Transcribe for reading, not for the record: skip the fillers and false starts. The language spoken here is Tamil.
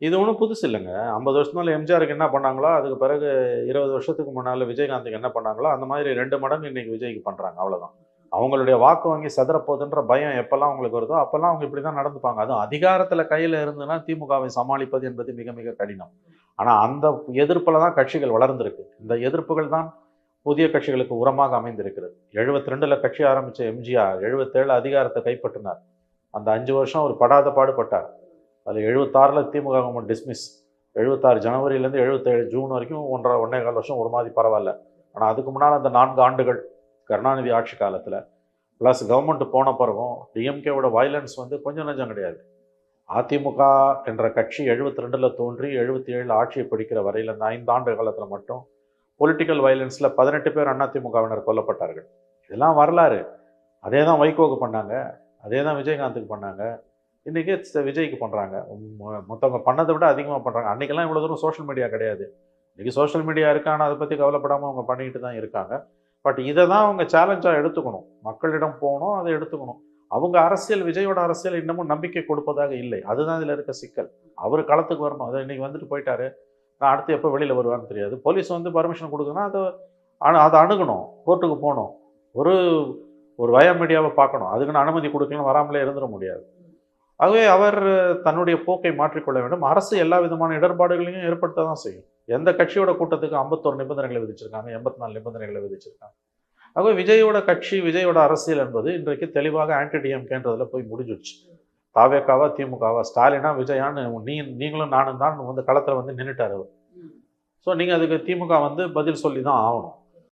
இது ஒன்றும் புதுசு இல்லைங்க. 50 வருஷத்துக்கு மேல எம்ஜிஆருக்கு என்ன பண்ணாங்களோ, அதுக்கு பிறகு 20 வருஷத்துக்கு முன்னால விஜயகாந்துக்கு என்ன பண்ணாங்களோ, அந்த மாதிரி 2 மடங்கு இன்னைக்கு விஜய்க்கு பண்றாங்க. அவ்வளோதான். அவங்களுடைய வாக்கு வங்கி சிதறப்போகுதுன்ற பயம் எப்பல்லாம் அவங்களுக்கு வருதோ, அப்பல்லாம் அவங்க இப்படி தான் நடந்துப்பாங்க. அதுவும் அதிகாரத்தில கையில இருந்துன்னா திமுகவை சமாளிப்பது என்பது மிக மிக கடினம். ஆனா அந்த எதிர்ப்புல தான் கட்சிகள் வளர்ந்திருக்கு. இந்த எதிர்ப்புகள் தான் புதிய கட்சிகளுக்கு உரமாக அமைந்திருக்கிறது. 72ல கட்சி ஆரம்பிச்ச எம்ஜிஆர் 77 அதிகாரத்தை கைப்பற்றினார். அந்த 5 வருஷம் அவர் படாத பாடுபட்டார். அதில் 76ல் திமுக கவர்மெண்ட் டிஸ்மிஸ். 76 ஜனவரியிலேருந்து 77 ஜூன் வரைக்கும் 1 1/4 வருஷம் ஒரு மாதிரி பரவாயில்ல. ஆனால் அதுக்கு முன்னால் அந்த 4 ஆண்டுகள் கருணாநிதி ஆட்சி காலத்தில் ப்ளஸ் கவர்மெண்ட் போன பிறகும் டிஎம்கேவோட வயலன்ஸ் வந்து கொஞ்சம் நஞ்சம் கிடையாது. அதிமுக என்ற கட்சி 72ல் தோன்றி 77 ஆட்சியை பிடிக்கிற வரையில் இந்த 5 ஆண்டு காலத்தில் மட்டும் பொலிட்டிக்கல் வயலன்ஸில் 18 பேர் அதிமுகவினர் கொல்லப்பட்டார்கள். இதெல்லாம் வரலாறு. அதே தான் வைகோவுக்கு பண்ணாங்க, அதே தான் விஜயகாந்துக்கு பண்ணாங்க, இன்றைக்கி விஜய்க்கு பண்ணுறாங்க. மொத்தவங்க பண்ணதை விட அதிகமாக பண்ணுறாங்க. அன்றைக்கெல்லாம் இவ்வளோ தூரம் சோஷியல் மீடியா கிடையாது. இன்றைக்கி சோஷியல் மீடியா இருக்கு, ஆனால் அதை பற்றி கவலைப்படாமல் அவங்க பண்ணிக்கிட்டு தான் இருக்காங்க. பட் இதை தான் அவங்க சேலஞ்சாக எடுத்துக்கணும். மக்களிடம் போகணும், அதை எடுத்துக்கணும். அவங்க அரசியல், விஜயோட அரசியல் இன்னமும் நம்பிக்கை கொடுப்பதாக இல்லை. அதுதான் இதில் இருக்க சிக்கல். அவர் களத்துக்கு வரணும். அதை இன்றைக்கி வந்துட்டு போயிட்டாரு, நான் அடுத்து எப்போ வெளியில் வருவான்னு தெரியாது. போலீஸ் வந்து பர்மிஷன் கொடுக்குன்னா அதை அணுகணும், கோர்ட்டுக்கு போகணும், ஒரு ஒரு வயா மீடியாவை பார்க்கணும். அதுக்குன்னு அனுமதி கொடுக்கலாம், வராமலே இருந்துட முடியாது. ஆகவே அவர் தன்னுடைய போக்கை மாற்றிக்கொள்ள வேண்டும். அரசு எல்லா விதமான இடர்பாடுகளையும் ஏற்படுத்த தான் செய்யும். எந்த கட்சியோட கூட்டத்துக்கு 51 நிபந்தனைகளை விதிச்சிருக்காங்க, 84 நிபந்தனைகளை விதிச்சிருக்காங்க. ஆகவே விஜயோட கட்சி, விஜயோட அரசியல் என்பது இன்றைக்கு தெளிவாக ஆன்டி டிஎம்கேன்றதுல போய் முடிஞ்சிடுச்சு. தாவேக்காவா திமுகவா, ஸ்டாலினா விஜயான்னு நீங்களும் நானும் தான் வந்து களத்தில் வந்து நின்றுட்டார் அவர். ஸோ நீங்கள் அதுக்கு திமுக வந்து பதில் சொல்லி தான் ஆகணும்.